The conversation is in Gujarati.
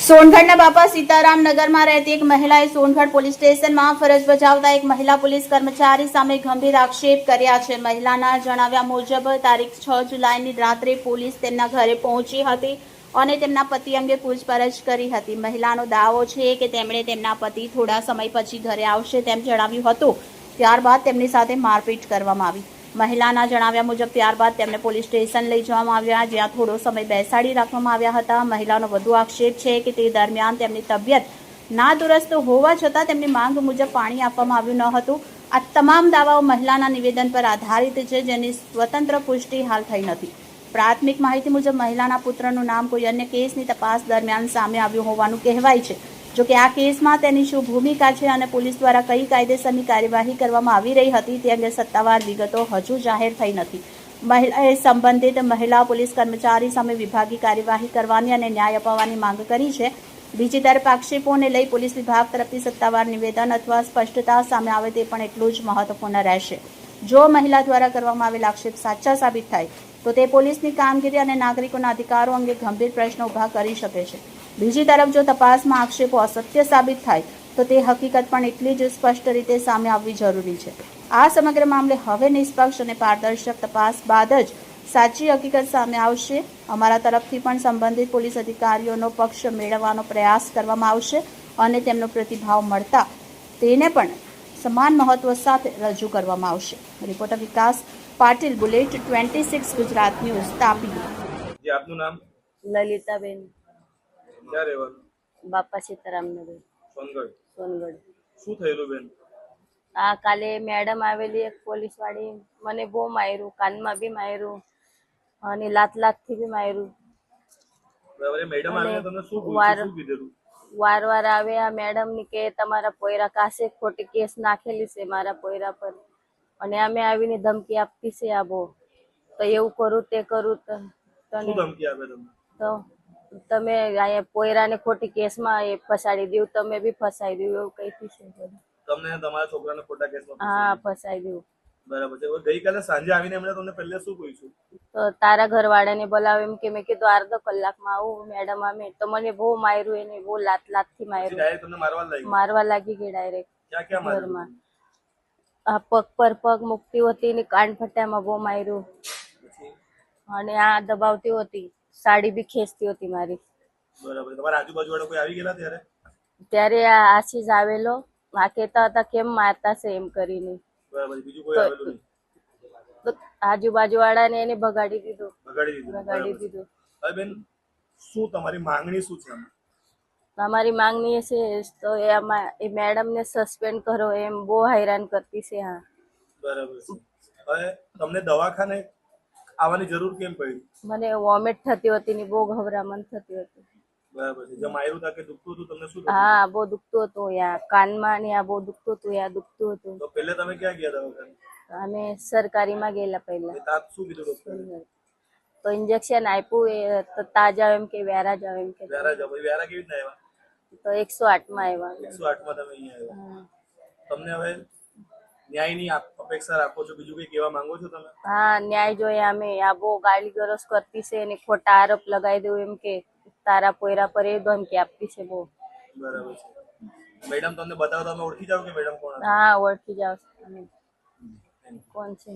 સોનગઢના બાપા સીતારામ નગરમાં રહેતી એક મહિલાએ સોનગઢ પોલીસ સ્ટેશનમાં ફરજ બજાવતા એક મહિલા પોલીસ કર્મચારી સામે ગંભીર આક્ષેપ કર્યા છે. મહિલાના જણાવ્યા મુજબ તારીખ 6 જુલાઈની રાત્રે પોલીસ તેમના ઘરે પહોંચી હતી અને તેમના પતિ અંગે પૂછપરછ કરી હતી. મહિલાનો દાવો છે કે તેમણે તેમના પતિ થોડા સમય પછી ઘરે આવશે તેમ જણાવ્યું હતું. ત્યારબાદ તેમની સાથે મારપીટ કરવામાં આવી. મહિલાના જણાવ્યા મુજબ ત્યારબાદ તેમને પોલીસ સ્ટેશન લઈ જવામાં આવ્યા, જ્યાં થોડો સમય બેસાડી રાખવામાં આવ્યા હતા. મહિલાનો વધુ આક્ષેપ છે કે તે દરમિયાન તેમની તબિયત નાદુરસ્ત હોવા છતાં તેમની માંગ મુજબ પાણી આપવામાં આવ્યું ન હતું. આ તમામ દાવાઓ મહિલાના નિવેદન પર આધારિત છે, જેની સ્વતંત્ર પુષ્ટિ હાલ થઈ નથી. પ્રાથમિક માહિતી મુજબ મહિલાના પુત્રનું નામ કોઈ અન્ય કેસની તપાસ દરમિયાન સામે આવ્યું હોવાનું કહેવાય છે. જોકે આ કેસમાં તેની શું ભૂમિકા છે અને પોલીસ દ્વારા કઈ કાયદેસરની કાર્યવાહી કરવામાં આવી રહી હતી તે અંગે સત્તાવાર વિગતો હજુ જાહેર થઈ નથી. મહિલાએ સંબંધિત મહિલા પોલીસ કર્મચારી સામે વિભાગીય કાર્યવાહી કરવાની અને ન્યાય અપાવવાની માંગ કરી છે. બીજી તરફ આક્ષેપોને લઈ પોલીસ વિભાગ તરફથી સત્તાવાર નિવેદન અથવા સ્પષ્ટતા સામે આવે તે પણ એટલું જ મહત્વપૂર્ણ રહેશે. જો મહિલા દ્વારા કરવામાં આવેલા આક્ષેપ સાચા સાબિત થાય તો તે પોલીસની કામગીરી અને નાગરિકોના અધિકારો અંગે ગંભીર પ્રશ્નો ઊભા કરી શકે છે. બીજી તરફ જો તપાસમાં આક્ષેપો અસત્ય સાબિત થાય તો તે હકીકત પણ એટલી જ સ્પષ્ટ રીતે સામે આવવી જરૂરી છે. આ સમગ્ર મામલે હવે નિષ્પક્ષ અને પારદર્શક તપાસ બાદ જ સાચી હકીકત સામે આવશે. અમારા તરફથી પણ સંબંધિત પોલીસ અધિકારીઓનો પક્ષ મેળવવાનો પ્રયાસ કરવામાં આવશે અને તેમનો પ્રતિભાવ મળતા તેને પણ સમાન મહત્વ સાથે રજૂ કરવામાં આવશે. રિપોર્ટર વિકાસ પાટીલ, બુલેટ 26 ગુજરાત ન્યૂઝ, તાપી. જી, આપનું નામ? લલિતાબેન. ક્યાં રહેવાનું? બાપા સીતારામ નગર, સોનગઢ. સોનગઢ. શું થયેલું બેન? આ કાલે મેડમ આવેલી એક પોલીસ વાળી, મને બહુ માર્યું, કાનમાં બી માર્યું અને લાતથી બી માર્યું. બરાબર. મેડમ આવીને તમને શું પૂછ્યું, શું કીધું? વાર વાર આવે આ મેડમ ની કે તમારા પોયરા કાસે ખોટી કેસ નાખેલી છે મારા પોયરા પર, અને અમે આવીને ધમકી આપતી છે. આ બહુ તો એવું કરું તે કરું તો શું ધમકી આપે તમને? તો તમે અહીંયા પોયરાને ખોટી કેસમાં એ ફસાડી દઉં, તમે બી ફસાઈ દઉં એવું કહીતી છે. તમને તમારા છોકરાને ખોટા કેસમાં? હા, ફસાઈ દઉં. બરાબર છે. ગઈકાલે સાંજે આવીને એમણે તમને પહેલા શું પૂછ્યું? તો તારા ઘરવાળાને બોલાવે એમ કે. મેં કીધું અડધો કલાકમાં આવું મેડમ અમે. તો મને બહુ માર્યું, એને બહુ લાતથી માર્યું. ડાયરેક્ટ તમને મારવા લાગી ગઈ ડાયરેક્ટ. ક્યાં ક્યાં માર્યું? ઘરમાં આ પગ પર પગ મૂકતી હતી ને કાન ફટ્યામાં બહુ માર્યું, અને આ દબાવતી હતી, સાડી બી ખેંચતી હતી મારી. બરાબર. તમારા આજુબાજુ વાળા કોઈ આવી ગયેલા ત્યારે? ત્યારે આ આશીષ આવેલો, આ કહેતા હતા કેમ મારતા છે એમ કરીને. બરાબર. બીજું કોઈ આવેલું નહીં? તો આજુબાજુ વાળાને એને ભગાડી દીધું. ભગાડી દીધું. હવે બેન, શું તમારી માંગણી શું છે? અમારી માંગણી છે તો એ મેડમ ને સસ્પેન્ડ કરો, એમ બહુ હેરાન કરતી છે. હા, બરાબર છે. હવે તમને દવાખાને આવવાની જરૂર કેમ પડી? મને વોમિટ થતી હતી ને બહુ ગભરામણ થતી હતી. બરાબર છે. જેમ આવ્યું તા કે દુખતું હતું તમને? શું? હા, બહુ દુખતું હતું. યા કાનમાં ને આ બહુ દુખતું હતું, યા દુખતું હતું. તો પહેલા તમે ક્યાં ગયા દવાખાને? અમે સરકારીમાં ગયેલા પહેલા. શું કીધું ડોક્ટરે? તો ઇન્જેક્શન આપ્યું, એ તો તાજા એમ કે વ્યારા જાવ એમ કે. વ્યારા જાવ? વ્યારા કેવી રીતના આવ્યા? તો 108 માં આવ્યા. 108 માં તમે અહીંયા આવ્યા. તમને હવે ન્યાયની અપેક્ષા રાખો છો? બીજું કઈ કહેવા માંગો છો તમે? હા, ન્યાય જોઈએ અમે. આ બહુ ગાળી ગરોસ કરતી છે અને ખોટા આરોપ લગાવી દઉં એમ કે તારા પોયરા પર એ ધમકી આપતી છે બહુ. બરાબર છે. મેડમ તમને બતાવો, તમે ઓળખી જાવ કે મેડમ કોણ? હા, ઓળખી જાવ કોણ છે.